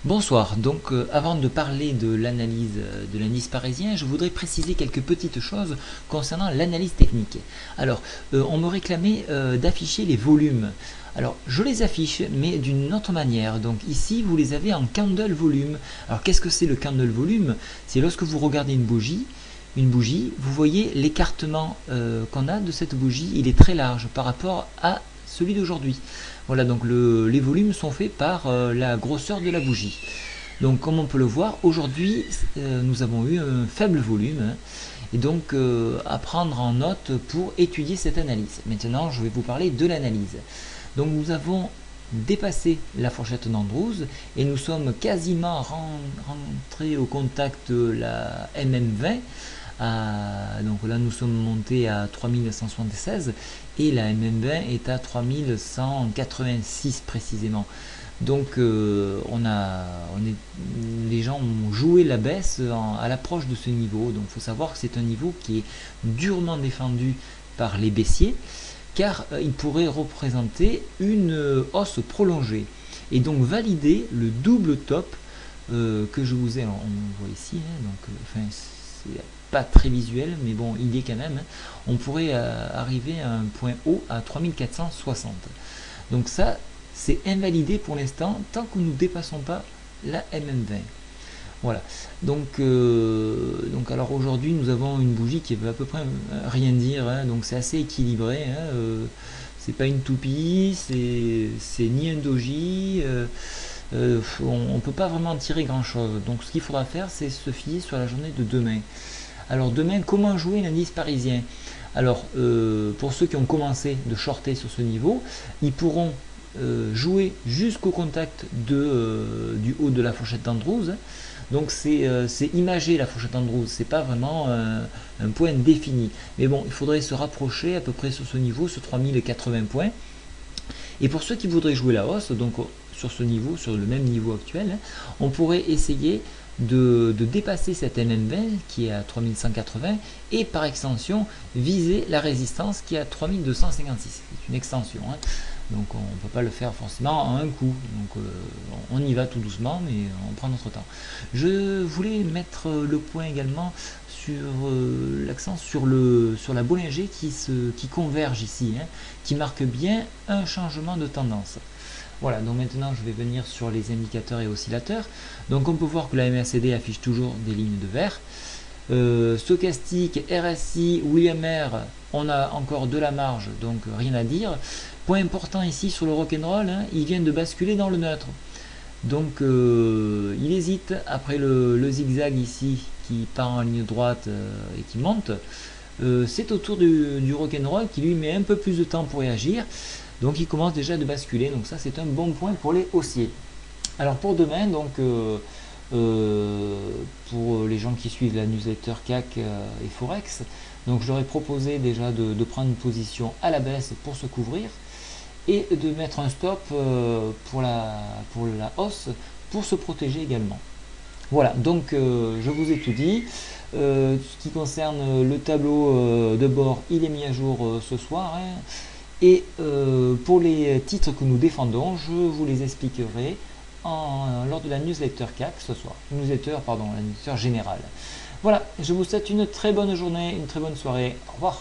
Bonsoir, donc avant de parler de l'analyse de l'indice parisien, je voudrais préciser quelques petites choses concernant l'analyse technique. Alors, on me réclamait d'afficher les volumes. Alors, je les affiche, mais d'une autre manière. Donc ici, vous les avez en candle volume. Alors, qu'est-ce que c'est le candle volume? C'est lorsque vous regardez une bougie, vous voyez l'écartement qu'on a de cette bougie, il est très large par rapport à celui d'aujourd'hui. Voilà, donc les volumes sont faits par la grosseur de la bougie. Donc comme on peut le voir, aujourd'hui nous avons eu un faible volume, hein, et donc à prendre en note pour étudier cette analyse. Maintenant je vais vous parler de l'analyse. Donc nous avons dépassé la fourchette d'Andrews et nous sommes quasiment rentrés au contact de la MM20. Donc là nous sommes montés à 3176 et la MM20 est à 3186 précisément. Donc les gens ont joué la baisse à l'approche de ce niveau. Donc il faut savoir que c'est un niveau qui est durement défendu par les baissiers, car il pourrait représenter une hausse prolongée et donc valider le double top que je vous ai, on voit ici, hein, donc c'est pas très visuel, mais bon, il y est quand même, hein. On pourrait arriver à un point haut à 3460. Donc ça, c'est invalidé pour l'instant tant que nous ne dépassons pas la MM20. Voilà. Donc alors aujourd'hui, nous avons une bougie qui veut à peu près rien dire, hein, donc c'est assez équilibré. Hein, c'est pas une toupie, c'est ni un doji. On ne peut pas vraiment en tirer grand chose. Donc ce qu'il faudra faire, c'est se fier sur la journée de demain. Alors demain, comment jouer l'indice parisien? Alors pour ceux qui ont commencé de shorter sur ce niveau, ils pourront jouer jusqu'au contact du haut de la fourchette d'Andrews. Donc c'est imagé la fourchette d'Andrews, c'est pas vraiment un point défini. Mais bon, il faudrait se rapprocher à peu près sur ce niveau, sur 3080 points. Et pour ceux qui voudraient jouer la hausse, donc sur ce niveau, sur le même niveau actuel, hein, on pourrait essayer de dépasser cette MM20 qui est à 3180 et par extension viser la résistance qui est à 3256. C'est une extension, hein. Donc on ne peut pas le faire forcément en un coup. Donc on y va tout doucement, mais on prend notre temps. Je voulais mettre le point également sur l'accent sur la Bollinger qui converge ici, hein, qui marque bien un changement de tendance. Voilà, donc maintenant je vais venir sur les indicateurs et oscillateurs. Donc on peut voir que la MACD affiche toujours des lignes de vert. Stochastique, RSI, William R, on a encore de la marge, donc rien à dire. Point important ici sur le rock'n'roll, hein, il vient de basculer dans le neutre. Donc il hésite après le zigzag ici qui part en ligne droite et qui monte. C'est au tour du rock'n'roll qui lui met un peu plus de temps pour réagir. Donc il commence déjà de basculer, donc ça c'est un bon point pour les haussiers. Alors pour demain, donc pour les gens qui suivent la newsletter CAC et Forex, donc je leur ai proposé déjà de prendre une position à la baisse pour se couvrir et de mettre un stop pour la hausse pour se protéger également. Voilà, donc je vous ai tout dit. Ce qui concerne le tableau de bord, il est mis à jour ce soir, hein. Et pour les titres que nous défendons, je vous les expliquerai lors de la newsletter CAC ce soir. La newsletter générale. Voilà, je vous souhaite une très bonne journée, une très bonne soirée. Au revoir.